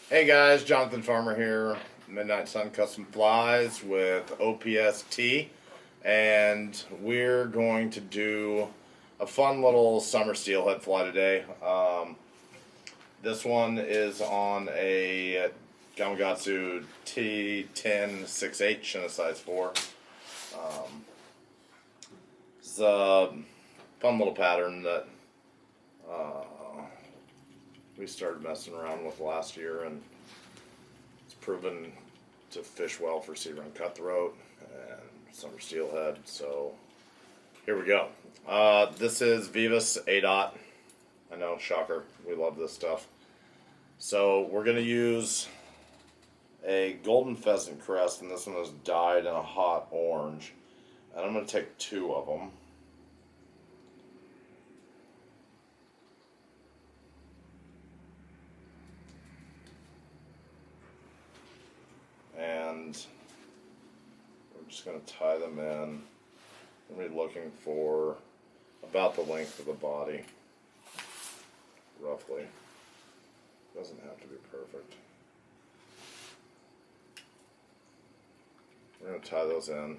Hey guys, Jonathan Farmer here, Midnight Sun Custom Flies with OPST, and we're going to do a fun little summer steelhead fly today. This one is on a Gamakatsu T10 6H in a size 4. It's a fun little pattern that we started messing around with last year, and it's proven to fish well for sea run cutthroat and summer steelhead. So here we go. This is Vivas A dot. I know, shocker. We love this stuff. So we're gonna use a golden pheasant crest, and this one is dyed in a hot orange. And I'm gonna take 2 of them. And we're just going to tie them in. I'm going to be looking for about the length of the body, roughly. Doesn't have to be perfect. We're going to tie those in.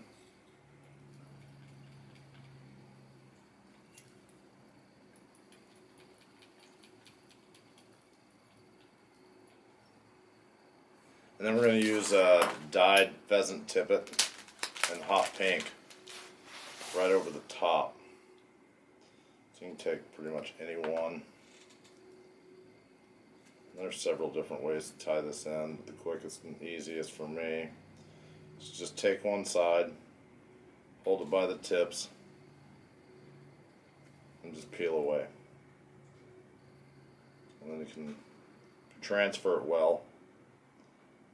And then we're going to use a dyed pheasant tippet in hot pink right over the top. So you can take pretty much any one. And there's several different ways to tie this in. The quickest and easiest for me is just take one side, hold it by the tips, and just peel away. And then you can transfer it well.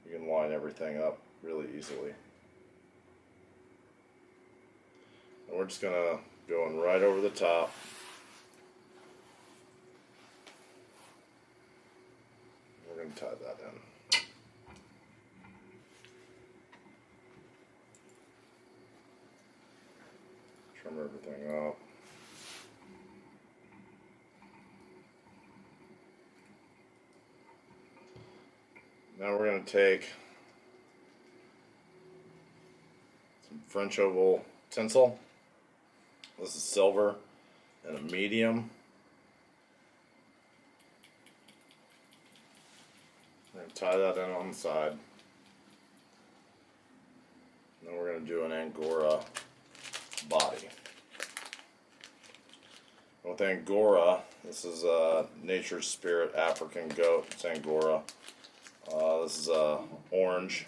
You can line everything up really easily. And we're just going to go in right over the top. We're going to tie that in. Trim everything up. Now we're going to take some French oval tinsel. This is silver and a medium. We're going to tie that in on the side. And then we're going to do an Angora body. With Angora, this is a Nature's Spirit African goat. It's Angora. This is orange,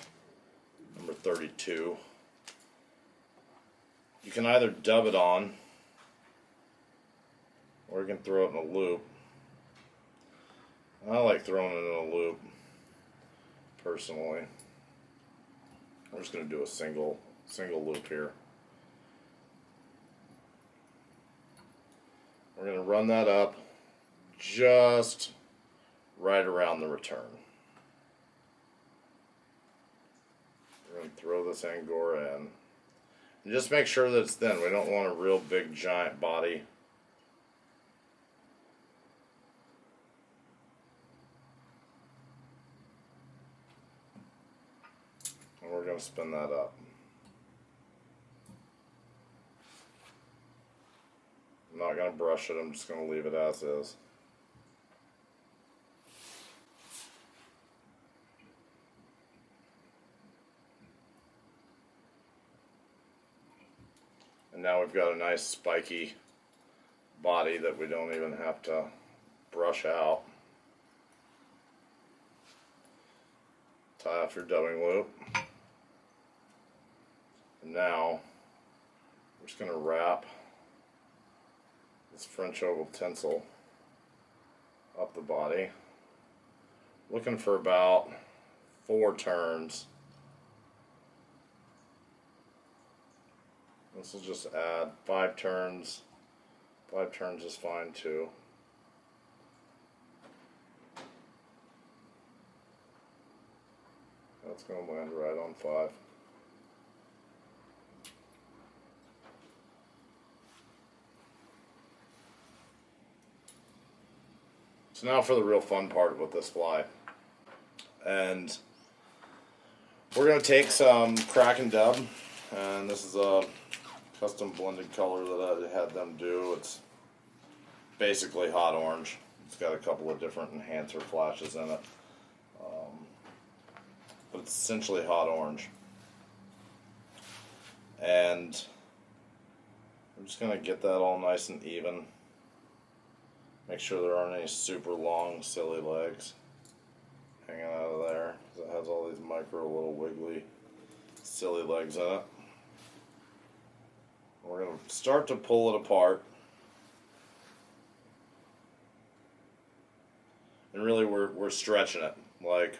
number 32. You can either dub it on, or you can throw it in a loop. I like throwing it in a loop, personally. I'm just going to do a single loop here. We're going to run that up just right around the return. We're going to throw this Angora in. And just make sure that it's thin. We don't want a real big giant body. And we're going to spin that up. I'm not going to brush it. I'm just going to leave it as is. And now we've got a nice spiky body that we don't even have to brush out. Tie off your dubbing loop. And now we're just going to wrap this French oval tinsel up the body. Looking for about 4 turns. This will just add 5 turns. 5 turns is fine too. That's going to land right on 5. So now for the real fun part with this fly. And we're going to take some Kraken Dub, and this is a custom blended color that I had them do. It's basically hot orange. It's got a couple of different enhancer flashes in it, but it's essentially hot orange. And I'm just going to get that all nice and even. Make sure there aren't any super long, silly legs hanging out of there, because it has all these micro, little wiggly, silly legs in it. We're going to start to pull it apart. And really we're stretching it, like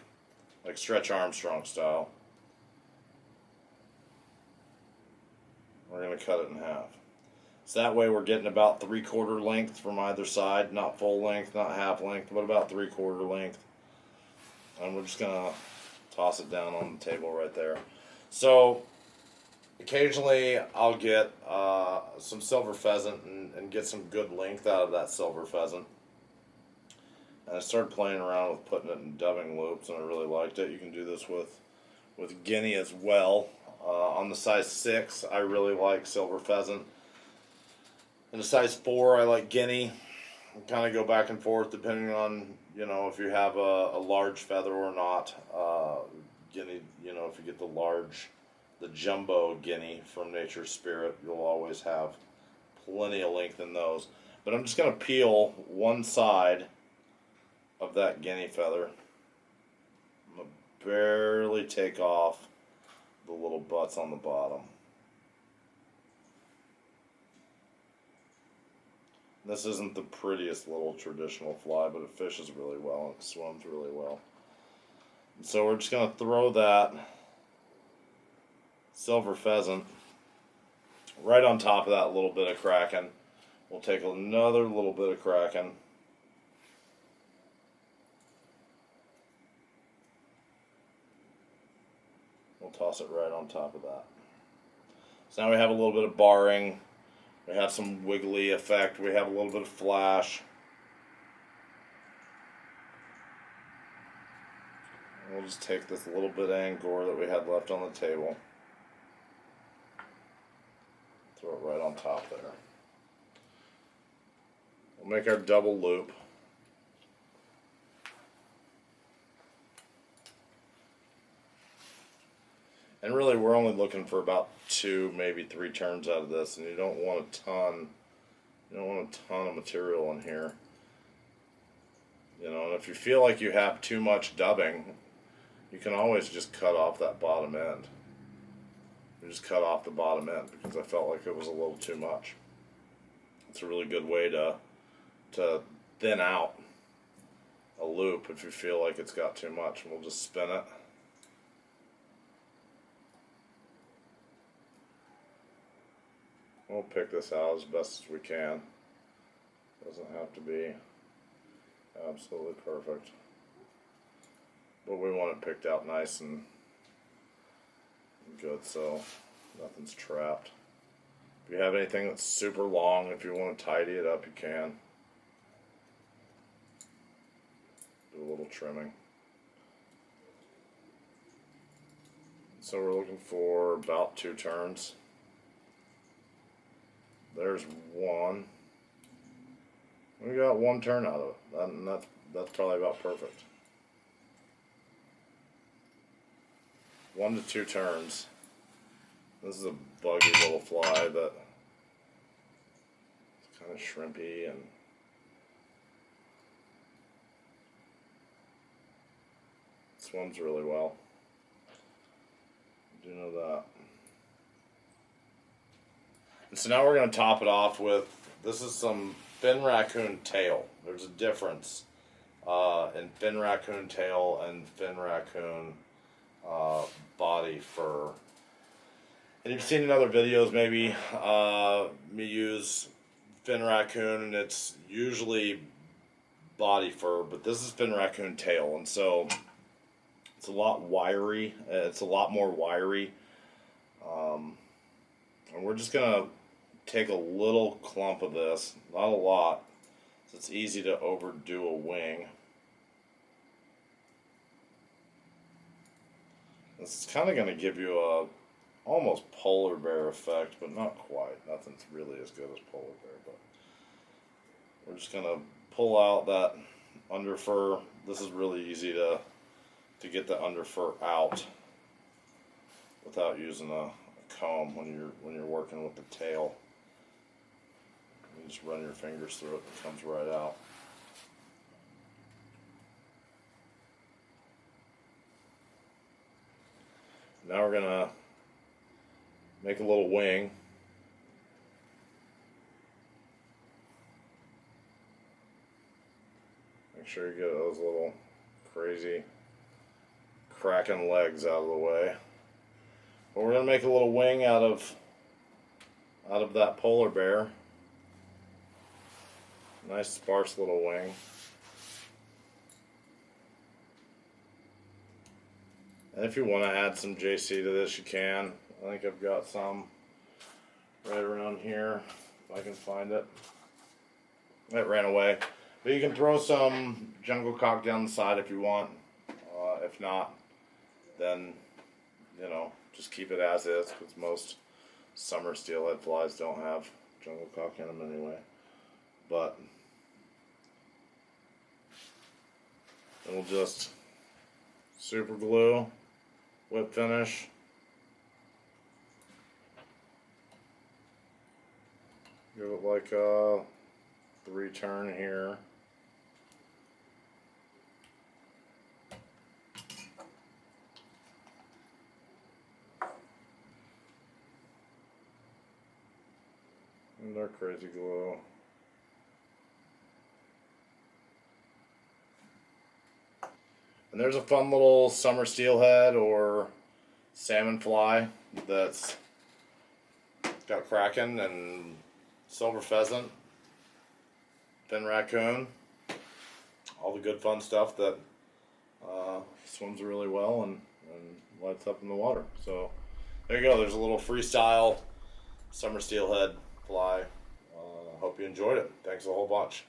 Stretch Armstrong style. We're going to cut it in half. So that way we're getting about 3/4 length from either side, not full length, not half length, but about 3/4 length. And we're just going to toss it down on the table right there. So occasionally I'll get some silver pheasant and get some good length out of that silver pheasant. And I started playing around with putting it in dubbing loops, and I really liked it. You can do this with guinea as well. On the size 6, I really like silver pheasant. In the size 4, I like guinea. Kind of go back and forth depending on, if you have a large feather or not. Guinea, if you get the jumbo guinea from Nature's Spirit, you'll always have plenty of length in those. But I'm just going to peel one side of that guinea feather. I'm going to barely take off the little butts on the bottom. This isn't the prettiest little traditional fly, but it fishes really well and it swims really well. And so we're just going to throw that silver pheasant right on top of that little bit of Kraken. We'll take another little bit of Kraken. We'll toss it right on top of that. So now we have a little bit of barring. We have some wiggly effect. We have a little bit of flash. We'll just take this little bit of Angora that we had left on the table. Throw it right on top there. We'll make our double loop. And really we're only looking for about 2, maybe 3 turns out of this, and you don't want a ton of material in here. And if you feel like you have too much dubbing, you can always just cut off that bottom end. You just cut off the bottom end, because I felt like it was a little too much. It's a really good way to thin out a loop if you feel like it's got too much. And we'll just spin it. We'll pick this out as best as we can. Doesn't have to be absolutely perfect, but we want it picked out nice and good so nothing's trapped. If you have anything that's super long, if you want to tidy it up, you can. Do a little trimming. So we're looking for about 2 turns. There's one. We got 1 turn out of it, and that's probably about perfect. 1 to 2 turns. This is a buggy little fly that is kind of shrimpy and swims really well. I do know that. And so now we're going to top it off with, this is some fin raccoon tail. There's a difference in fin raccoon tail and fin raccoon body fur. And you've seen in other videos maybe me use fin raccoon, and it's usually body fur, but this is fin raccoon tail, and so it's a lot wiry. It's a lot more wiry. And we're just going to take a little clump of this, not a lot, so it's easy to overdo a wing. This is kind of going to give you a almost polar bear effect, but not quite. Nothing's really as good as polar bear, but we're just going to pull out that under fur. This is really easy to get the under fur out without using a comb when you're working with the tail. You just run your fingers through it, and it comes right out. Now we're gonna make a little wing. Make sure you get those little crazy cracking legs out of the way. But we're gonna make a little wing out of that polar bear. Nice sparse little wing. And if you want to add some JC to this, you can. I think I've got some right around here, if I can find it. It ran away. But you can throw some jungle cock down the side if you want. If not, then, you know, just keep it as is, because most summer steelhead flies don't have jungle cock in them anyway. But then we'll just super glue, whip finish. Give it like a 3-turn here. And our crazy glue. And there's a fun little summer steelhead or salmon fly that's got kraken and silver pheasant, fin raccoon, all the good fun stuff that swims really well and lights up in the water. So there you go, there's a little freestyle summer steelhead fly. Hope you enjoyed it. Thanks a whole bunch.